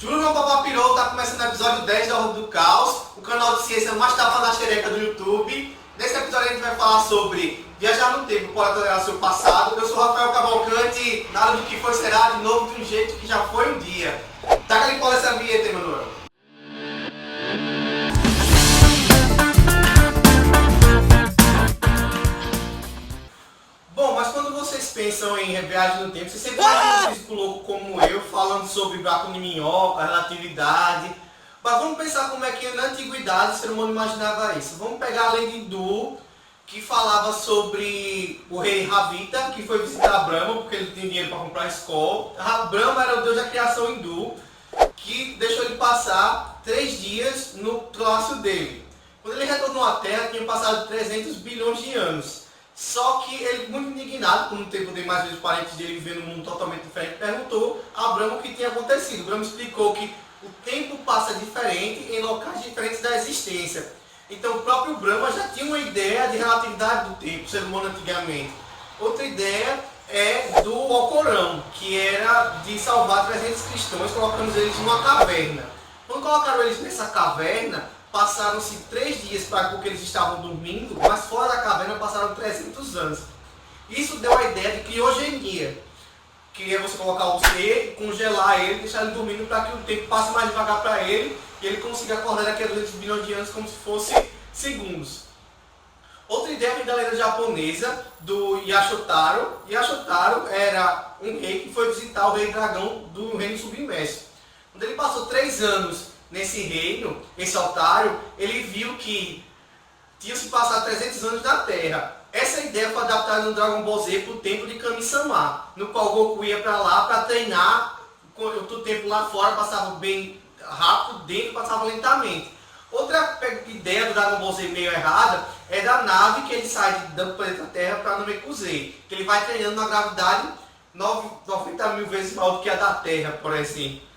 Júlio João Papapirou está começando o episódio 10 da Ordem do Caos, o canal de ciência mais tapa na xereca do YouTube. Nesse episódio a gente vai falar sobre viajar no tempo para tolerar seu passado. Eu sou Rafael Cavalcante, nada do que foi será de novo de um jeito que já foi um dia. Taca ali cola essa vinheta, Emanuel. Bom, mas quando vocês pensam em viagem no tempo, vocês sempre imaginam um físico louco como eu, falando sobre buraco de minhoca, relatividade. Mas vamos pensar como é que na antiguidade o ser humano imaginava isso. Vamos pegar a lenda hindu, que falava sobre o rei Ravita, que foi visitar Brahma, porque ele tinha dinheiro para comprar escola. Brahma era o deus da criação hindu, que deixou ele passar 3 dias no palácio dele. Quando ele retornou à Terra, tinha passado 300 bilhões de anos. Só que ele, muito indignado, por não ter poder mais ver os parentes dele vivendo num mundo totalmente diferente, perguntou a Brahma o que tinha acontecido. Brahma explicou que o tempo passa diferente em locais diferentes da existência. Então o próprio Brahma já tinha uma ideia de relatividade do tempo, o ser humano antigamente. Outra ideia é do Alcorão, que era de salvar 300 cristãos, colocando eles numa caverna. Quando colocaram eles nessa caverna, passaram-se 3 dias porque eles estavam dormindo, mas fora da caverna passaram 300 anos. Isso deu a ideia de criogenia, que é você colocar o ser, congelar ele, deixar ele dormindo para que o tempo passe mais devagar para ele e ele consiga acordar daqui a 200 bilhões de anos como se fosse segundos. Outra ideia vem da lenda japonesa do Yashotaro. Yashotaro era um rei que foi visitar o rei dragão do reino submerso. Quando ele passou 3 anos nesse reino, esse otário, ele viu que tinha se passado 300 anos na Terra. Essa ideia foi adaptada no Dragon Ball Z para o templo de Kami-sama, no qual Goku ia para lá para treinar. O tempo lá fora passava bem rápido, dentro passava lentamente. Outra ideia do Dragon Ball Z meio errada é da nave que ele sai do planeta Terra para Namekusei, que ele vai treinando na gravidade 90 mil vezes maior do que a da Terra, por exemplo.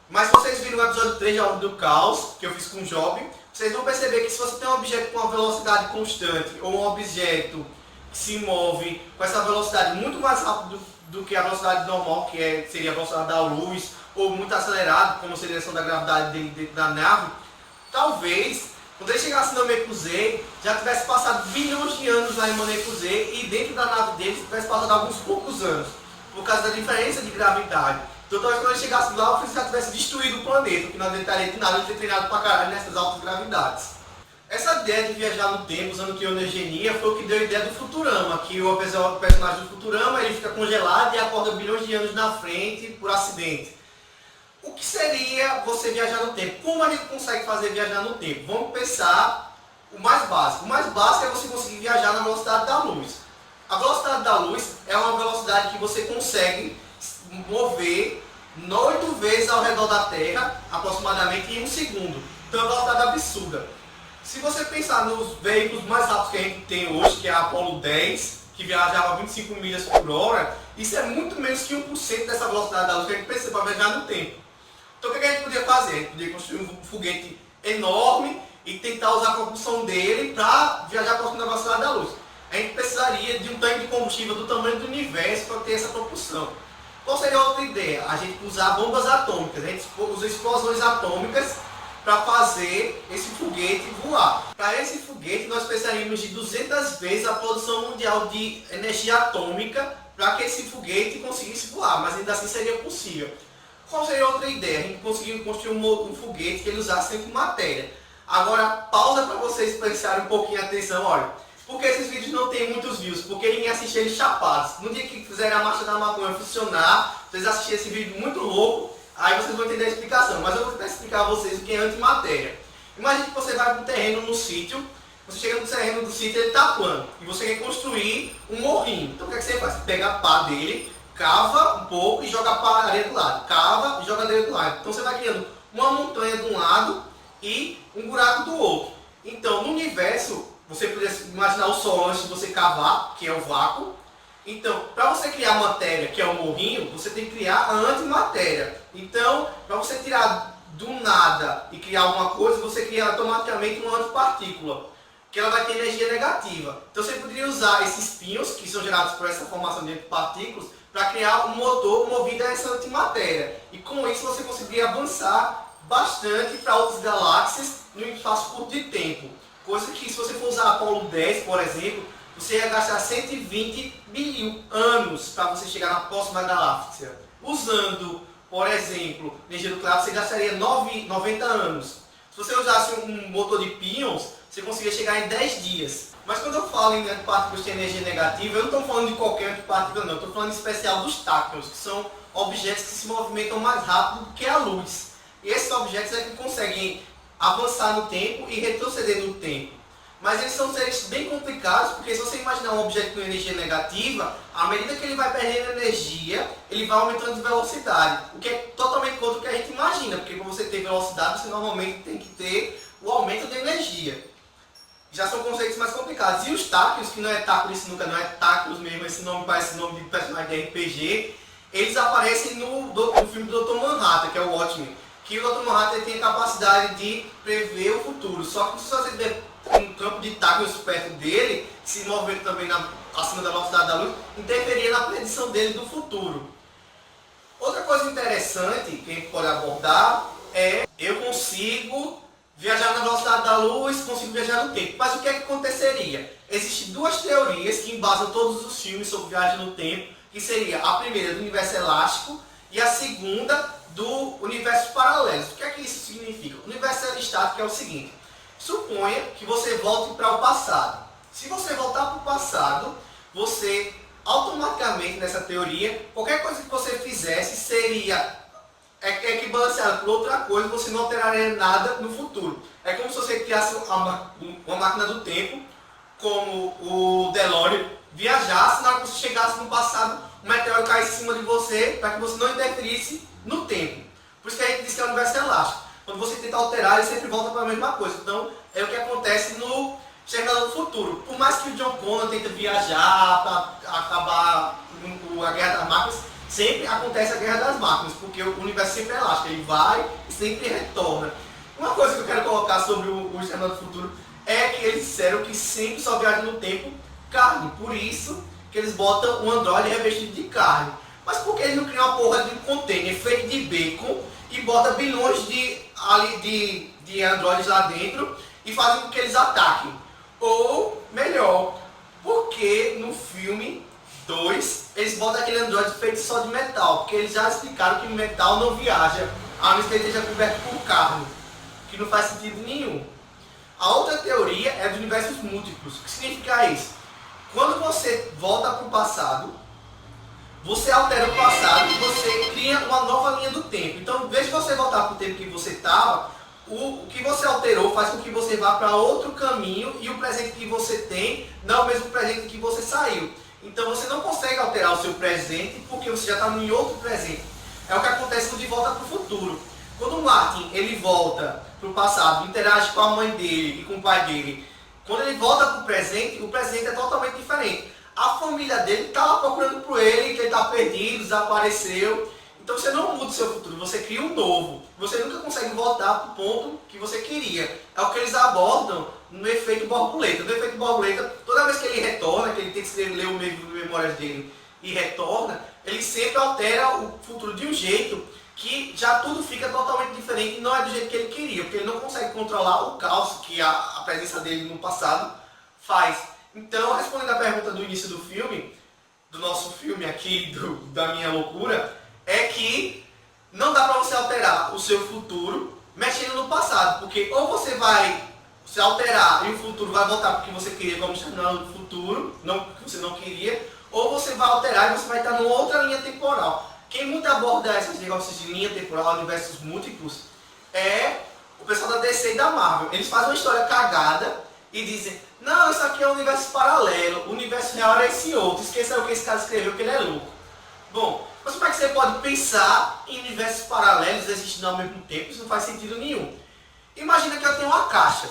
Mas se vocês viram o episódio 3 da Ordem do Caos, que eu fiz com o Job, vocês vão perceber que se você tem um objeto com uma velocidade constante, ou um objeto que se move com essa velocidade muito mais rápido do que a velocidade normal, que seria a velocidade da luz, ou muito acelerado, como seria a ação da gravidade dentro da nave, talvez, quando ele chegasse no Namekusei, já tivesse passado bilhões de anos lá em Namekusei, e dentro da nave dele tivesse passado alguns poucos anos, por causa da diferença de gravidade. Então talvez quando ele chegasse lá, o físico já tivesse destruído o planeta, o que não adiantaria de nada ele ter treinado pra caralho nessas altas gravidades. Essa ideia de viajar no tempo usando criogenia foi o que deu a ideia do Futurama, que o personagem do Futurama ele fica congelado e acorda bilhões de anos na frente por acidente. O que seria você viajar no tempo? Como a gente consegue fazer viajar no tempo? Vamos pensar o mais básico. O mais básico é você conseguir viajar na velocidade da luz. A velocidade da luz é uma velocidade que você consegue mover 8 vezes ao redor da Terra, aproximadamente em 1 segundo. Então é uma velocidade absurda. Se você pensar nos veículos mais rápidos que a gente tem hoje, que é a Apollo 10, que viajava a 25 milhas por hora, isso é muito menos que 1% dessa velocidade da luz que a gente precisa para viajar no tempo. Então o que a gente podia fazer? A gente podia construir um foguete enorme e tentar usar a propulsão dele para viajar próximo da velocidade da luz. A gente precisaria de um tanque de combustível do tamanho do universo para ter essa propulsão. Qual seria outra ideia? A gente usar bombas atômicas, a gente usa explosões atômicas para fazer esse foguete voar. Para esse foguete nós precisaríamos de 200 vezes a produção mundial de energia atômica para que esse foguete conseguisse voar, mas ainda assim seria possível. Qual seria outra ideia? A gente conseguiu construir um foguete que ele usasse sempre matéria. Agora pausa para vocês prestarem um pouquinho de atenção, olha. Porque esses vídeos não tem muitos views, porque ninguém assiste eles chapados. No dia que fizerem a marcha da maconha funcionar, vocês assistirem esse vídeo muito louco, aí vocês vão entender a explicação. Mas eu vou tentar explicar a vocês o que é antimatéria. Imagine que você vai para um terreno no sítio, você chega no terreno do sítio e ele está plano, e você quer construir um morrinho. Então o que, é que você faz? Você pega a pá dele, cava um pouco e joga a areia do lado. Cava e joga a areia do lado. Então você vai criando uma montanha de um lado e um buraco do outro. Então no universo, você poderia imaginar o Sol antes de você cavar, que é o vácuo. Então, para você criar matéria, que é o morrinho, você tem que criar a antimatéria. Então, para você tirar do nada e criar alguma coisa, você cria automaticamente uma antipartícula, que ela vai ter energia negativa. Então, você poderia usar esses pinos, que são gerados por essa formação de antipartículas, para criar um motor movido a essa antimatéria. E com isso você conseguiria avançar bastante para outras galáxias em um espaço curto de tempo. Coisa que, se você for usar Apolo 10, por exemplo, você ia gastar 120 mil anos para você chegar na próxima galáxia. Usando, por exemplo, energia nuclear, você gastaria 90 anos. Se você usasse um motor de pions, você conseguiria chegar em 10 dias. Mas quando eu falo em antipartículas de energia negativa, eu não estou falando de qualquer antipartícula não, estou falando em especial dos táquions, que são objetos que se movimentam mais rápido do que a luz. E esses objetos é que conseguem avançar no tempo e retroceder no tempo. Mas eles são seres bem complicados, porque se você imaginar um objeto com energia negativa, à medida que ele vai perdendo energia, ele vai aumentando de velocidade. O que é totalmente contra o que a gente imagina, porque para você ter velocidade, você normalmente tem que ter o aumento de energia. Já são conceitos mais complicados. E os táquios, que não é táquio nunca, não é táquios mesmo, esse nome parece nome de personagem de RPG, eles aparecem no filme do Dr. Manhattan, que é o Watchmen. Que o Dr. Manhattan tem a capacidade de prever o futuro. Só que se você tiver um campo de táquios perto dele, se movendo também acima da velocidade da luz, interferia na predição dele do futuro. Outra coisa interessante que a gente pode abordar é: eu consigo viajar na velocidade da luz, consigo viajar no tempo. Mas o que é que aconteceria? Existem duas teorias que embasam todos os filmes sobre viagem no tempo, que seria a primeira do universo elástico e a segunda do universo paralelo. O que é que isso significa? O universo estático é o seguinte: suponha que você volte para o passado. Se você voltar para o passado, você automaticamente, nessa teoria, qualquer coisa que você fizesse seria equibalanceada por outra coisa, você não alteraria nada no futuro. É como se você criasse uma máquina do tempo, como o DeLorean, viajasse, na hora que você chegasse no passado, um meteoro caísse em cima de você, para que você não interferisse no tempo. Por isso que a gente diz que é o universo elástico. Quando você tenta alterar, ele sempre volta para a mesma coisa. Então, é o que acontece no Exterminador do Futuro. Por mais que o John Connor tente viajar para acabar com a Guerra das Máquinas, sempre acontece a Guerra das Máquinas, porque o universo sempre é elástico. Ele vai e sempre retorna. Uma coisa que eu quero colocar sobre o Exterminador do Futuro é que eles disseram que sempre só viaja no tempo carne. Por isso que eles botam um androide revestido de carne. Mas por que eles não criam uma porra de um container feito de bacon e botam bilhões de androides lá dentro e fazem com que eles ataquem? Ou, melhor, porque no filme 2 eles botam aquele androide feito só de metal? Porque eles já explicaram que o metal não viaja, a menos que ele esteja coberto por carne, que não faz sentido nenhum. A outra teoria é de universos múltiplos. O que significa isso? Quando você volta para o passado, você altera o passado e você cria uma nova linha do tempo. Então, em vez de você voltar para o tempo que você estava, o que você alterou faz com que você vá para outro caminho e o presente que você tem não é o mesmo presente que você saiu. Então, você não consegue alterar o seu presente porque você já está em outro presente. É o que acontece no De Volta para o Futuro. Quando o Martin ele volta para o passado, interage com a mãe dele e com o pai dele, quando ele volta para o presente é totalmente diferente. A família dele está lá procurando por ele, que ele está perdido, desapareceu. Então você não muda o seu futuro, você cria um novo. Você nunca consegue voltar para o ponto que você queria. É o que eles abordam no efeito borboleta. No efeito borboleta, toda vez que ele retorna, que ele tem que ler o livro de memórias dele e retorna, ele sempre altera o futuro de um jeito que já tudo fica totalmente diferente e não é do jeito que ele queria, porque ele não consegue controlar o caos que a presença dele no passado faz. Então, respondendo a pergunta do início do filme, do nosso filme aqui, da minha loucura, é que não dá para você alterar o seu futuro mexendo no passado, porque ou você vai se alterar e o futuro vai voltar porque você queria, como Exterminador do Futuro, não porque você não queria, ou você vai alterar e você vai estar numa outra linha temporal. Quem muito aborda esses negócios de linha temporal, universos múltiplos, é o pessoal da DC e da Marvel. Eles fazem uma história cagada e dizem: não, isso aqui é um universo paralelo, o universo real é esse outro, esqueça o que esse cara escreveu, que ele é louco. Bom, mas como é que você pode pensar em universos paralelos existindo ao mesmo tempo? Isso não faz sentido nenhum. Imagina que eu tenho uma caixa.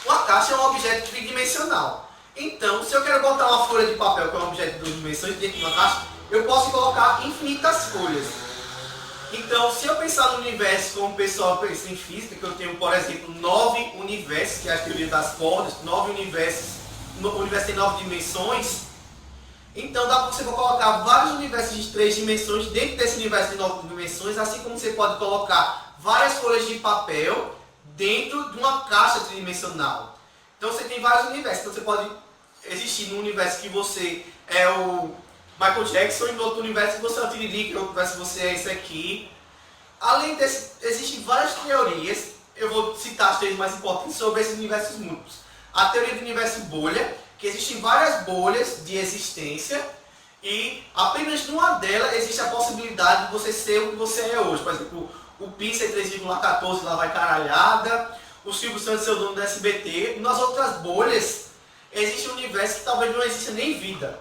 Uma caixa é um objeto tridimensional. Então, se eu quero botar uma folha de papel, que é um objeto de duas dimensões, dentro de uma caixa, eu posso colocar infinitas folhas. Então, se eu pensar no universo como o pessoal pensa em física, que eu tenho, por exemplo, 9 universos, que é a teoria das cordas, 9 universos, o universo tem 9 dimensões, Então dá para você colocar vários universos de 3 dimensões dentro desse universo de 9 dimensões, assim como você pode colocar várias folhas de papel dentro de uma caixa tridimensional. Então você tem vários universos. Então você pode existir num universo que você é o Michael Jackson e no outro universo você é o Tiririca, no outro universo você é esse aqui. Além desse, existem várias teorias, eu vou citar as 3 mais importantes sobre esses universos múltiplos. A teoria do universo bolha, que existem várias bolhas de existência e apenas numa delas existe a possibilidade de você ser o que você é hoje. Por exemplo, o Pi ser 3,14 lá vai caralhada, o Silvio Santos ser o dono do SBT. Nas outras bolhas existe um universo que talvez não exista nem vida.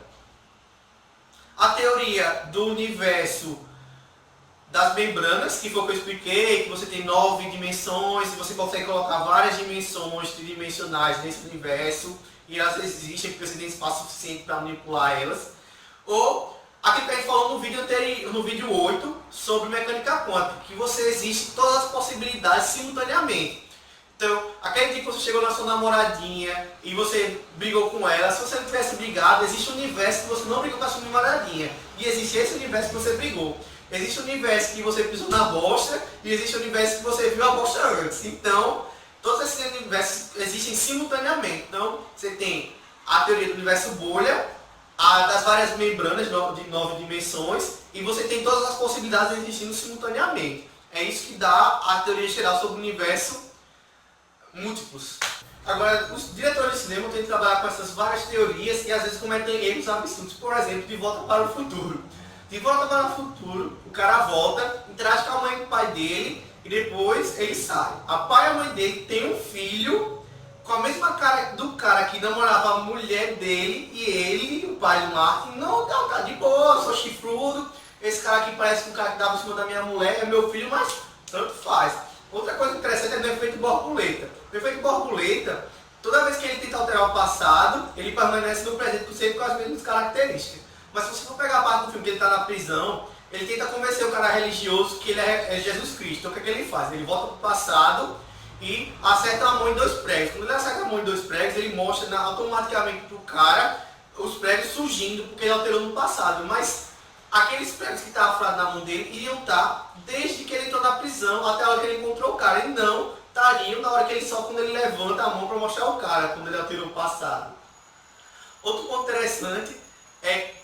A teoria do universo das membranas, que foi o que eu expliquei, que você tem 9 dimensões e você consegue colocar várias dimensões tridimensionais nesse universo e elas existem porque você tem espaço suficiente para manipular elas. Ou aquilo que a gente falou no vídeo anterior, no vídeo 8 sobre mecânica quântica, que você existe todas as possibilidades simultaneamente. Então, aquele dia que você chegou na sua namoradinha e você brigou com ela, se você não tivesse brigado, existe um universo que você não brigou com a sua namoradinha. E existe esse universo que você brigou. Existe um universo que você pisou na bosta e existe um universo que você viu a bosta antes. Então, todos esses universos existem simultaneamente. Então, você tem a teoria do universo bolha, a das várias membranas de 9 dimensões e você tem todas as possibilidades existindo simultaneamente. É isso que dá a teoria geral sobre o universo múltiplos. Agora, os diretores de cinema têm que trabalhar com essas várias teorias e às vezes cometem erros absurdos. Por exemplo, De Volta para o Futuro. De Volta para o Futuro, o cara volta, interage com a mãe e o pai dele e depois ele sai. A pai e a mãe dele têm um filho com a mesma cara do cara que namorava a mulher dele e ele, o pai do Martin, não, tá de boa, sou chifrudo. Esse cara aqui parece um cara que dava em cima da minha mulher, é meu filho, mas tanto faz. Outra coisa interessante é do efeito borboleta. O efeito borboleta, toda vez que ele tenta alterar o passado, ele permanece no presente sempre com as mesmas características. Mas se você for pegar a parte do filme que ele está na prisão, ele tenta convencer o cara religioso que ele é Jesus Cristo. Então o que é que ele faz? Ele volta para o passado e acerta a mão em 2 pregos. Quando ele acerta a mão em 2 pregos, ele mostra automaticamente para o cara os pregos surgindo, porque ele alterou no passado. Mas aqueles pregos que estavam furados na mão dele iriam estar desde que ele entrou na prisão até a hora que ele encontrou o cara. E não estariam na hora que ele só quando ele levanta a mão para mostrar o cara, quando ele alterou o passado. Outro ponto interessante é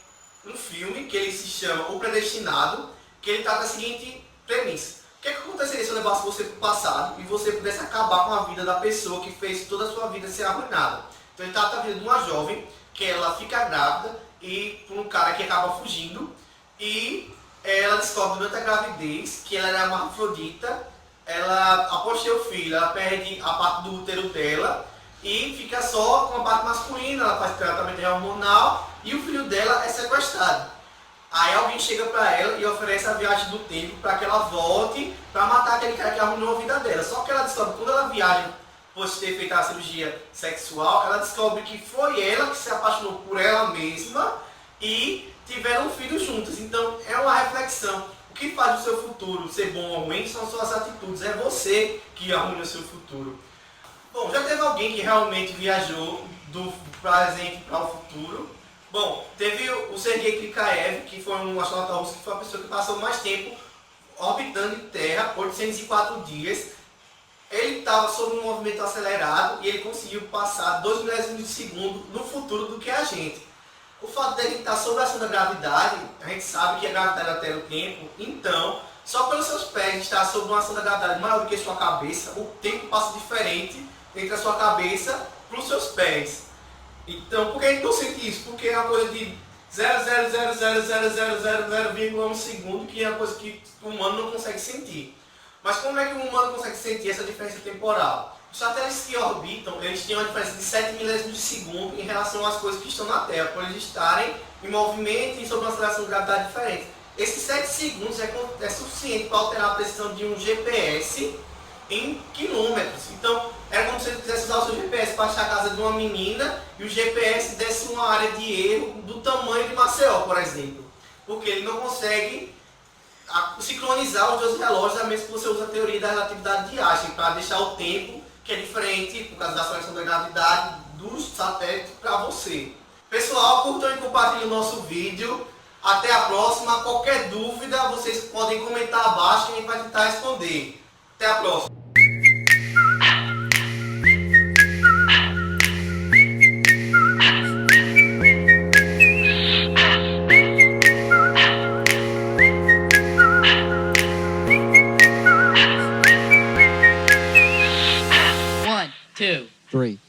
um filme que ele se chama O Predestinado, que ele trata a seguinte premissa. O que aconteceria se eu levasse você para o passado e você pudesse acabar com a vida da pessoa que fez toda a sua vida ser arruinada? Então ele trata a vida de uma jovem que ela fica grávida e por um cara que acaba fugindo e ela descobre durante a gravidez que ela era hermafrodita, ela após ter o filho, ela perde a parte do útero dela e fica só com a parte masculina, ela faz tratamento hormonal e o filho dela é sequestrado. Aí alguém chega pra ela e oferece a viagem do tempo para que ela volte para matar aquele cara que arruinou a vida dela. Só que ela descobre, quando ela viaja, depois de ter feito a cirurgia sexual, ela descobre que foi ela que se apaixonou por ela mesma e tiveram um filho juntos. Então é uma reflexão. O que faz o seu futuro ser bom ou ruim são suas atitudes. É você que arruma o seu futuro. Bom, já teve alguém que realmente viajou do presente para o futuro? Bom, teve o Sergei Krikaev, que foi um astronauta russo, que foi a pessoa que passou mais tempo orbitando em Terra, 804 dias. Ele estava sob um movimento acelerado e ele conseguiu passar 2 milésimos de segundo no futuro do que a gente. O fato dele estar sob a ação da gravidade, a gente sabe que a gravidade altera o tempo, então, só pelos seus pés estar sob uma ação da gravidade maior do que a sua cabeça, o tempo passa diferente entre a sua cabeça para os seus pés. Então, por que a gente não sente isso? Porque é uma coisa de 0,0000000,1 segundo, que é uma coisa que o humano não consegue sentir. Mas como é que o humano consegue sentir essa diferença temporal? Os satélites que orbitam, eles têm uma diferença de 7 milésimos de segundo em relação às coisas que estão na Terra, por eles estarem em movimento e sob uma aceleração de gravidade diferente. Esses 7 segundos é suficiente para alterar a precisão de um GPS em quilômetros. Então, era como se ele quisesse usar o seu GPS para achar a casa de uma menina e o GPS desse uma área de erro do tamanho de Maceió, por exemplo. Porque ele não consegue sincronizar os 2 relógios, a menos que você use a teoria da relatividade de Einstein, para deixar o tempo, que é diferente, por causa da aceleração da gravidade, dos satélites para você. Pessoal, curtam e compartilhem o nosso vídeo. Até a próxima. Qualquer dúvida, vocês podem comentar abaixo que a gente vai tentar responder. Até a próxima. One, two, three.